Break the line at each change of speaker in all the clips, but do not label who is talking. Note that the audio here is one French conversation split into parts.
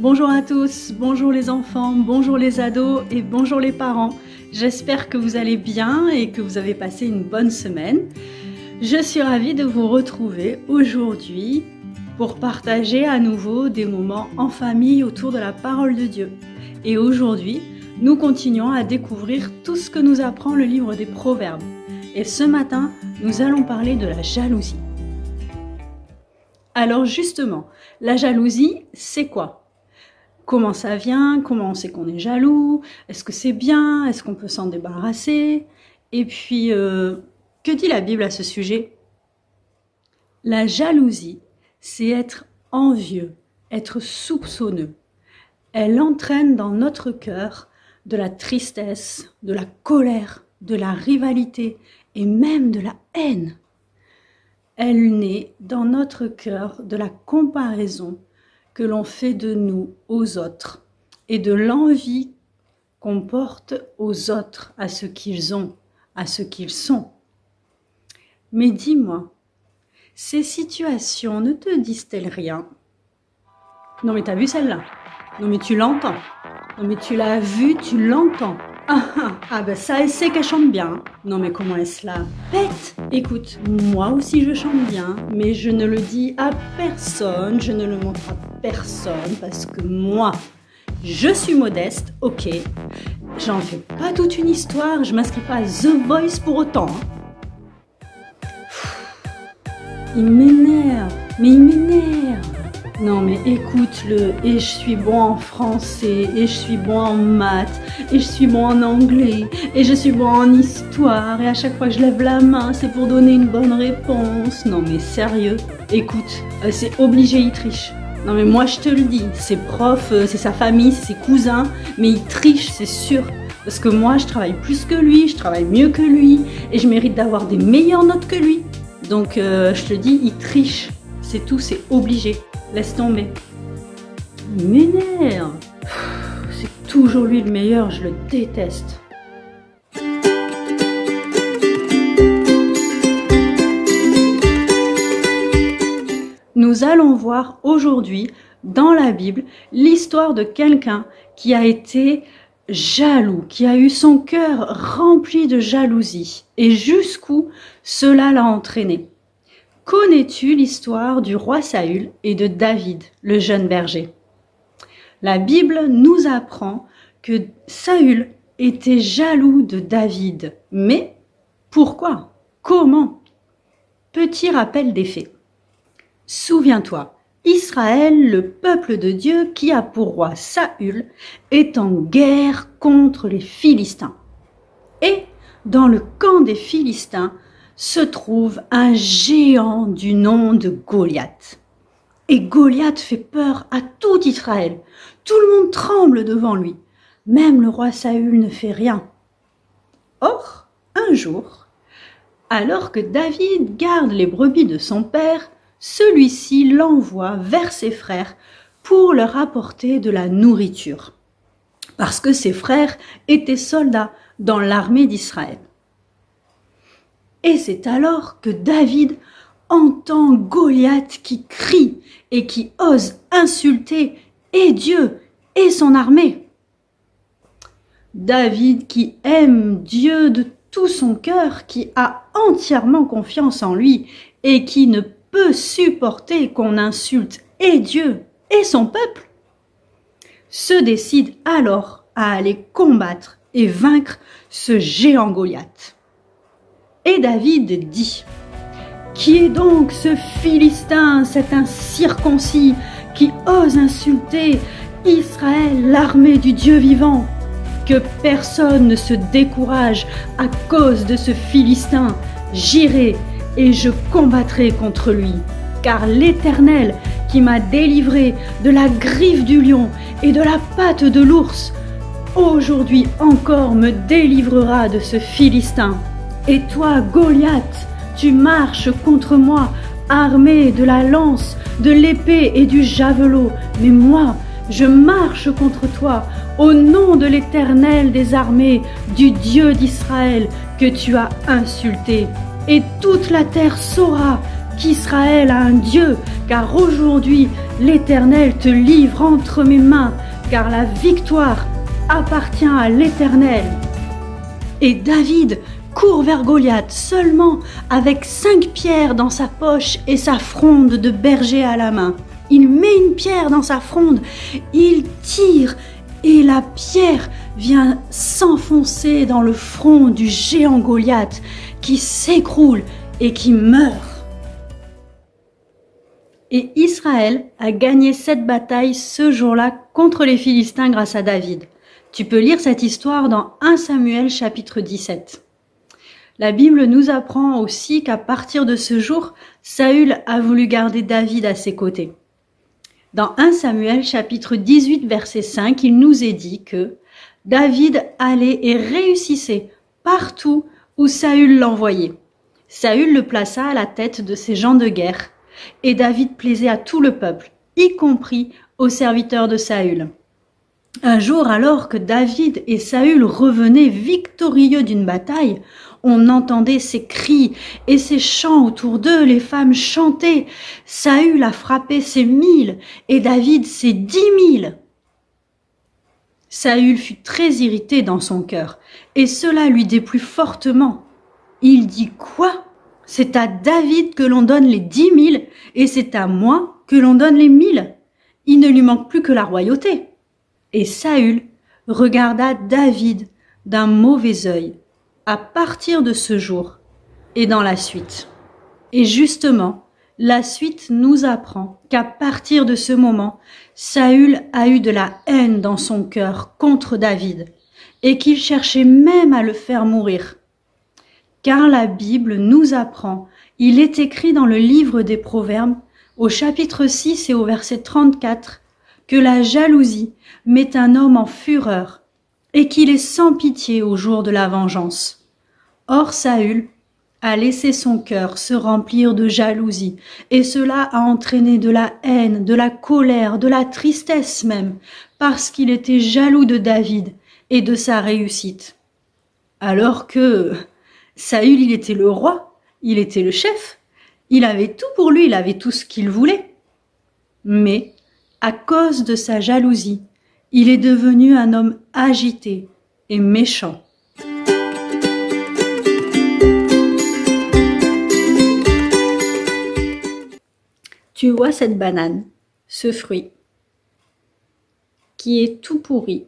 Bonjour à tous, bonjour les enfants, bonjour les ados et bonjour les parents. J'espère que vous allez bien et que vous avez passé une bonne semaine. Je suis ravie de vous retrouver aujourd'hui pour partager à nouveau des moments en famille autour de la parole de Dieu. Et aujourd'hui, nous continuons à découvrir tout ce que nous apprend le livre des Proverbes. Et ce matin, nous allons parler de la jalousie. Alors justement, la jalousie, c'est quoi? Comment ça vient? Comment on sait qu'on est jaloux? Est-ce que c'est bien? Est-ce qu'on peut s'en débarrasser? Et puis, que dit la Bible à ce sujet? La jalousie, c'est être envieux, être soupçonneux. Elle entraîne dans notre cœur de la tristesse, de la colère, de la rivalité et même de la haine. Elle naît dans notre cœur de la comparaison que l'on fait de nous aux autres et de l'envie qu'on porte aux autres, à ce qu'ils ont, à ce qu'ils sont. Mais dis-moi, ces situations ne te disent-elles rien? Non mais t'as vu celle-là? Non mais tu l'entends? Non mais tu l'as vue, tu l'entends? Ben ça, c'est qu'elle chante bien. Non mais comment est-ce la bête? Écoute, moi aussi je chante bien, mais je ne le dis à personne, je ne le montre à personne, parce que moi, je suis modeste, ok. J'en fais pas toute une histoire, je m'inscris pas à The Voice pour autant. Il m'énerve, mais il m'énerve. Non mais écoute-le, et je suis bon en français, et je suis bon en maths, et je suis bon en anglais, et je suis bon en histoire, et à chaque fois que je lève la main, c'est pour donner une bonne réponse. Non mais sérieux, écoute, c'est obligé, il triche. Non mais moi je te le dis, ses profs, c'est sa famille, c'est ses cousins, mais il triche, c'est sûr. Parce que moi je travaille plus que lui, je travaille mieux que lui, et je mérite d'avoir des meilleures notes que lui. Donc je te dis, il triche, c'est tout, c'est obligé. Laisse tomber. Il m'énerve. C'est toujours lui le meilleur, je le déteste. Nous allons voir aujourd'hui, dans la Bible, l'histoire de quelqu'un qui a été jaloux, qui a eu son cœur rempli de jalousie. Et jusqu'où cela l'a entraîné. Connais-tu l'histoire du roi Saül et de David, le jeune berger? La Bible nous apprend que Saül était jaloux de David. Mais pourquoi? Comment? Petit rappel des faits. Souviens-toi, Israël, le peuple de Dieu qui a pour roi Saül, est en guerre contre les Philistins. Et dans le camp des Philistins, se trouve un géant du nom de Goliath. Et Goliath fait peur à tout Israël. Tout le monde tremble devant lui. Même le roi Saül ne fait rien. Or, un jour, alors que David garde les brebis de son père, celui-ci l'envoie vers ses frères pour leur apporter de la nourriture. Parce que ses frères étaient soldats dans l'armée d'Israël. Et c'est alors que David entend Goliath qui crie et qui ose insulter et Dieu et son armée. David qui aime Dieu de tout son cœur, qui a entièrement confiance en lui et qui ne peut supporter qu'on insulte et Dieu et son peuple, se décide alors à aller combattre et vaincre ce géant Goliath. Et David dit: qui est donc ce Philistin, cet incirconcis, qui ose insulter Israël, l'armée du Dieu vivant? Que personne ne se décourage à cause de ce Philistin. J'irai et je combattrai contre lui. Car l'Éternel qui m'a délivré de la griffe du lion et de la patte de l'ours, aujourd'hui encore me délivrera de ce Philistin. Et toi, Goliath, tu marches contre moi, armé de la lance, de l'épée et du javelot. Mais moi, je marche contre toi, au nom de l'Éternel des armées, du Dieu d'Israël, que tu as insulté. Et toute la terre saura qu'Israël a un Dieu, car aujourd'hui, l'Éternel te livre entre mes mains, car la victoire appartient à l'Éternel. » Et David court vers Goliath seulement avec 5 pierres dans sa poche et sa fronde de berger à la main. Il met une pierre dans sa fronde, il tire et la pierre vient s'enfoncer dans le front du géant Goliath qui s'écroule et qui meurt. Et Israël a gagné cette bataille ce jour-là contre les Philistins grâce à David. Tu peux lire cette histoire dans 1 Samuel chapitre 17. La Bible nous apprend aussi qu'à partir de ce jour, Saül a voulu garder David à ses côtés. Dans 1 Samuel chapitre 18 verset 5, il nous est dit que David allait et réussissait partout où Saül l'envoyait. Saül le plaça à la tête de ses gens de guerre et David plaisait à tout le peuple, y compris aux serviteurs de Saül. Un jour, alors que David et Saül revenaient victorieux d'une bataille, on entendait ces cris et ces chants autour d'eux, les femmes chantaient. Saül a frappé ses 1000 et David ses 10 000. Saül fut très irrité dans son cœur et cela lui déplut fortement. Il dit « Quoi ? C'est à David que l'on donne les 10 000 et c'est à moi que l'on donne les 1000. Il ne lui manque plus que la royauté. » Et Saül regarda David d'un mauvais œil à partir de ce jour et dans la suite. Et justement, la suite nous apprend qu'à partir de ce moment, Saül a eu de la haine dans son cœur contre David et qu'il cherchait même à le faire mourir. Car la Bible nous apprend, il est écrit dans le livre des Proverbes, au chapitre 6 et au verset 34, que la jalousie met un homme en fureur et qu'il est sans pitié au jour de la vengeance. Or Saül a laissé son cœur se remplir de jalousie et cela a entraîné de la haine, de la colère, de la tristesse même, parce qu'il était jaloux de David et de sa réussite. Alors que Saül, il était le roi, il était le chef, il avait tout pour lui, il avait tout ce qu'il voulait. Mais à cause de sa jalousie, il est devenu un homme agité et méchant. Tu vois cette banane, ce fruit, qui est tout pourri.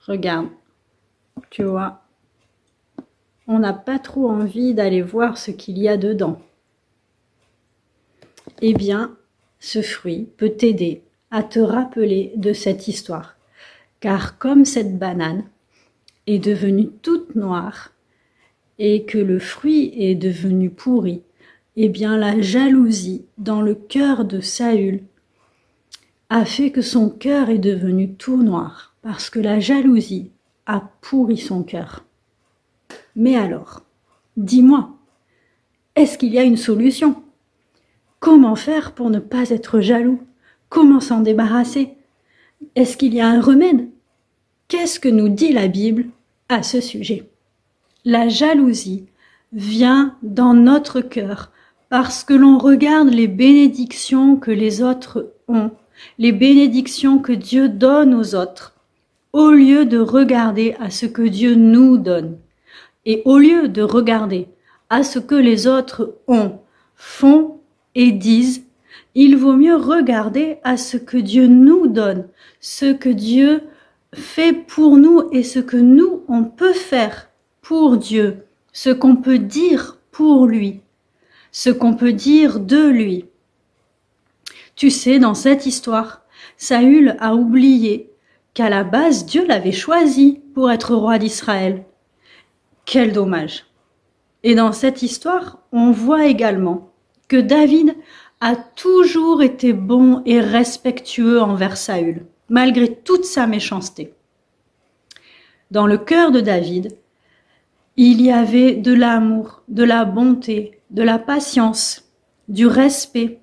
Regarde, tu vois, on n'a pas trop envie d'aller voir ce qu'il y a dedans. Eh bien, ce fruit peut t'aider à te rappeler de cette histoire. Car comme cette banane est devenue toute noire et que le fruit est devenu pourri, eh bien la jalousie dans le cœur de Saül a fait que son cœur est devenu tout noir, parce que la jalousie a pourri son cœur. Mais alors, dis-moi, est-ce qu'il y a une solution ? Comment faire pour ne pas être jaloux ? Comment s'en débarrasser ? Est-ce qu'il y a un remède ? Qu'est-ce que nous dit la Bible à ce sujet ? La jalousie vient dans notre cœur parce que l'on regarde les bénédictions que les autres ont, les bénédictions que Dieu donne aux autres, au lieu de regarder à ce que Dieu nous donne. Et au lieu de regarder à ce que les autres ont, font et disent, il vaut mieux regarder à ce que Dieu nous donne, ce que Dieu fait pour nous et ce que nous, on peut faire pour Dieu, ce qu'on peut dire pour lui, ce qu'on peut dire de lui. Tu sais, dans cette histoire, Saül a oublié qu'à la base, Dieu l'avait choisi pour être roi d'Israël. Quel dommage! Et dans cette histoire, on voit également que David a toujours été bon et respectueux envers Saül, malgré toute sa méchanceté. Dans le cœur de David, il y avait de l'amour, de la bonté, de la patience, du respect,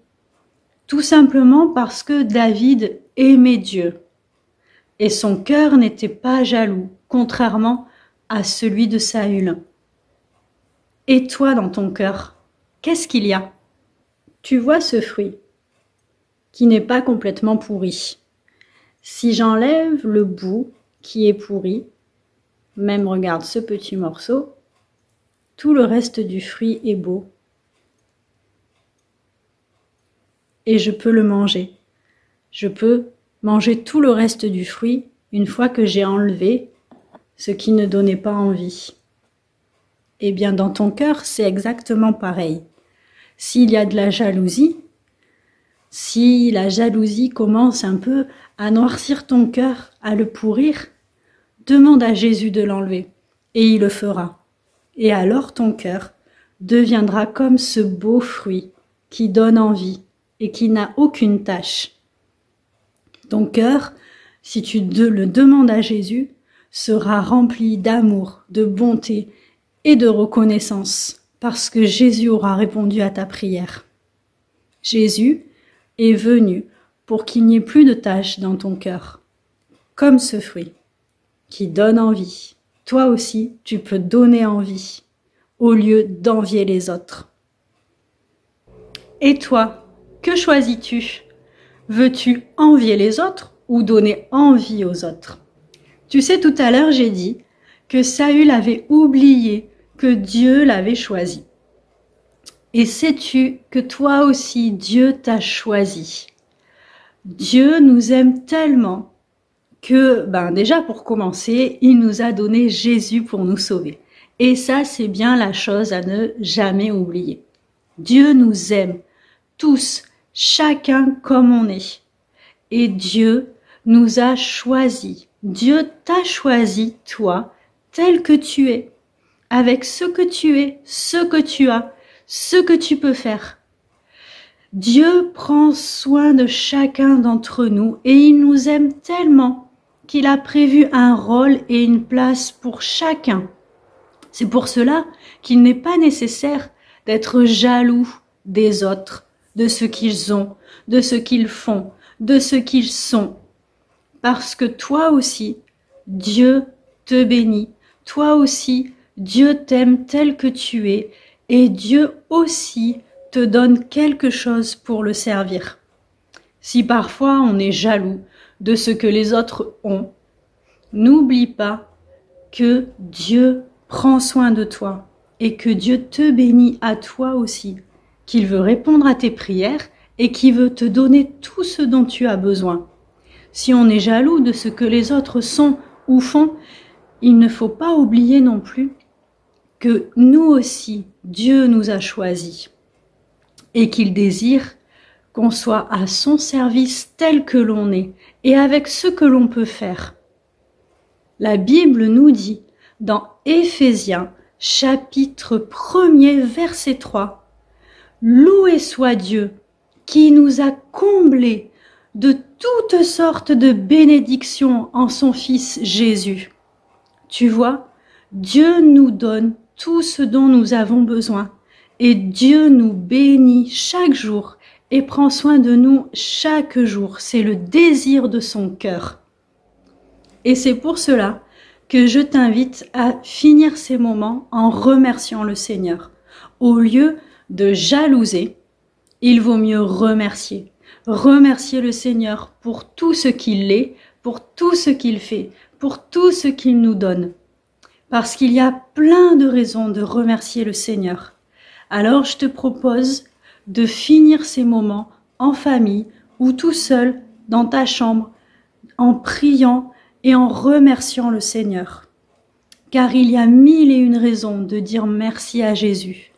tout simplement parce que David aimait Dieu. Et son cœur n'était pas jaloux, contrairement à celui de Saül. Et toi, dans ton cœur, qu'est-ce qu'il y a ? Tu vois ce fruit qui n'est pas complètement pourri. Si j'enlève le bout qui est pourri, même regarde ce petit morceau, tout le reste du fruit est beau. Et je peux le manger. Je peux manger tout le reste du fruit une fois que j'ai enlevé ce qui ne donnait pas envie. Eh bien, dans ton cœur, c'est exactement pareil. S'il y a de la jalousie, si la jalousie commence un peu à noircir ton cœur, à le pourrir, demande à Jésus de l'enlever et il le fera. Et alors ton cœur deviendra comme ce beau fruit qui donne envie et qui n'a aucune tache. Ton cœur, si tu le demandes à Jésus, sera rempli d'amour, de bonté et de reconnaissance parce que Jésus aura répondu à ta prière. Jésus est venu pour qu'il n'y ait plus de taches dans ton cœur, comme ce fruit qui donne envie. Toi aussi, tu peux donner envie au lieu d'envier les autres. Et toi, que choisis-tu? Veux-tu envier les autres ou donner envie aux autres? Tu sais, tout à l'heure, j'ai dit que Saül avait oublié que Dieu l'avait choisi. Et sais-tu que toi aussi, Dieu t'a choisi? Dieu nous aime tellement que, déjà pour commencer, il nous a donné Jésus pour nous sauver. Et ça, c'est bien la chose à ne jamais oublier. Dieu nous aime tous, chacun comme on est. Et Dieu nous a choisis. Dieu t'a choisi, toi, tel que tu es, avec ce que tu es, ce que tu as, ce que tu peux faire. Dieu prend soin de chacun d'entre nous et il nous aime tellement qu'il a prévu un rôle et une place pour chacun. C'est pour cela qu'il n'est pas nécessaire d'être jaloux des autres, de ce qu'ils ont, de ce qu'ils font, de ce qu'ils sont. Parce que toi aussi, Dieu te bénit. Toi aussi, Dieu t'aime tel que tu es et Dieu aussi te donne quelque chose pour le servir. Si parfois on est jaloux de ce que les autres ont, n'oublie pas que Dieu prend soin de toi et que Dieu te bénit à toi aussi, qu'il veut répondre à tes prières et qu'il veut te donner tout ce dont tu as besoin. Si on est jaloux de ce que les autres sont ou font, il ne faut pas oublier non plus que nous aussi, Dieu nous a choisis et qu'il désire qu'on soit à son service tel que l'on est et avec ce que l'on peut faire. La Bible nous dit dans Éphésiens chapitre 1er verset 3 « Loué soit Dieu qui nous a comblés de toutes sortes de bénédictions en son Fils Jésus. » Tu vois, Dieu nous donne tout ce dont nous avons besoin et Dieu nous bénit chaque jour et prend soin de nous chaque jour. C'est le désir de son cœur. Et c'est pour cela que je t'invite à finir ces moments en remerciant le Seigneur. Au lieu de jalouser, il vaut mieux remercier. Remercier le Seigneur pour tout ce qu'il est, pour tout ce qu'il fait, pour tout ce qu'il nous donne. Parce qu'il y a plein de raisons de remercier le Seigneur. Alors je te propose de finir ces moments en famille ou tout seul dans ta chambre en priant et en remerciant le Seigneur. Car il y a 1001 raisons de dire merci à Jésus.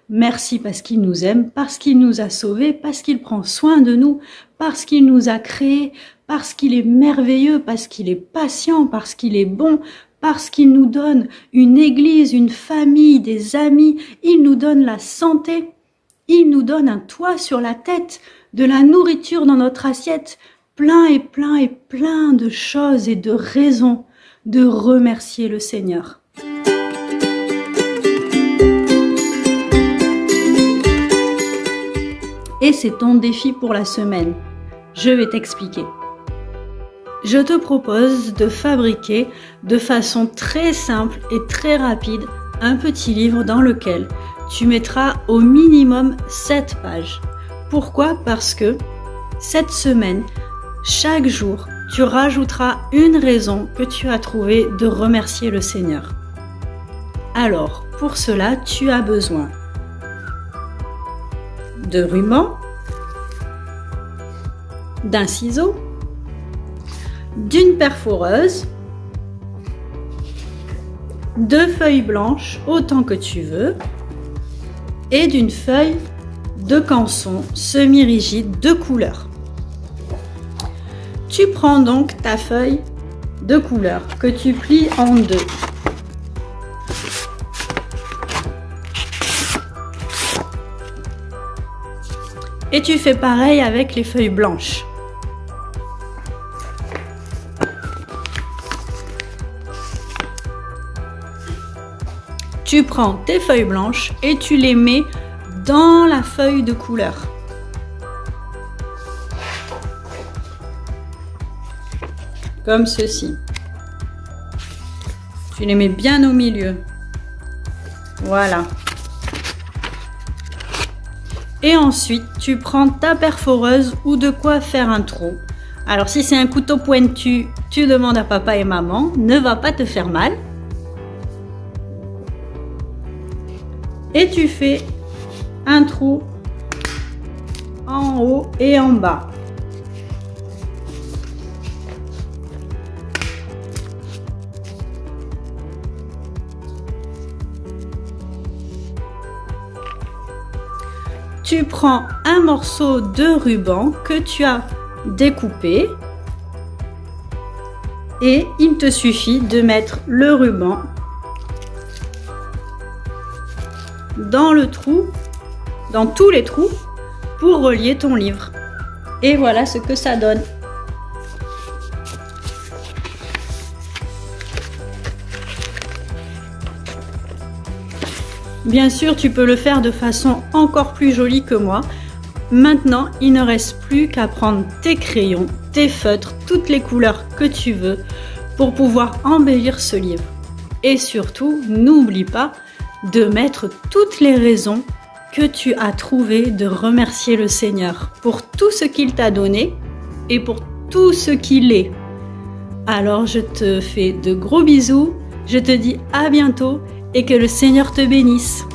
Merci parce qu'il nous aime, parce qu'il nous a sauvés, parce qu'il prend soin de nous, parce qu'il nous a créés, parce qu'il est merveilleux, parce qu'il est patient, parce qu'il est bon, parce qu'il nous donne une église, une famille, des amis, il nous donne la santé, il nous donne un toit sur la tête, de la nourriture dans notre assiette, plein et plein et plein de choses et de raisons de remercier le Seigneur. Et c'est ton défi pour la semaine. Je vais t'expliquer. Je te propose de fabriquer de façon très simple et très rapide un petit livre dans lequel tu mettras au minimum 7 pages. Pourquoi? Parce que cette semaine, chaque jour, tu rajouteras une raison que tu as trouvée de remercier le Seigneur. Alors, pour cela, tu as besoin de ruban, d'un ciseau, d'une perforeuse, de feuilles blanches autant que tu veux et d'une feuille de canson semi-rigide de couleur. Tu prends donc ta feuille de couleur que tu plies en deux. Et tu fais pareil avec les feuilles blanches. Tu prends tes feuilles blanches et tu les mets dans la feuille de couleur. Comme ceci. Tu les mets bien au milieu. Voilà. Et ensuite, tu prends ta perforeuse ou de quoi faire un trou. Alors si c'est un couteau pointu, tu demandes à papa et maman, ne va pas te faire mal. Et tu fais un trou en haut et en bas. Tu prends un morceau de ruban que tu as découpé et il te suffit de mettre le ruban dans le trou, dans tous les trous pour relier ton livre. Et voilà ce que ça donne. Bien sûr, tu peux le faire de façon encore plus jolie que moi. Maintenant, il ne reste plus qu'à prendre tes crayons, tes feutres, toutes les couleurs que tu veux pour pouvoir embellir ce livre. Et surtout, n'oublie pas de mettre toutes les raisons que tu as trouvées de remercier le Seigneur pour tout ce qu'il t'a donné et pour tout ce qu'il est. Alors, je te fais de gros bisous, je te dis à bientôt et que le Seigneur te bénisse.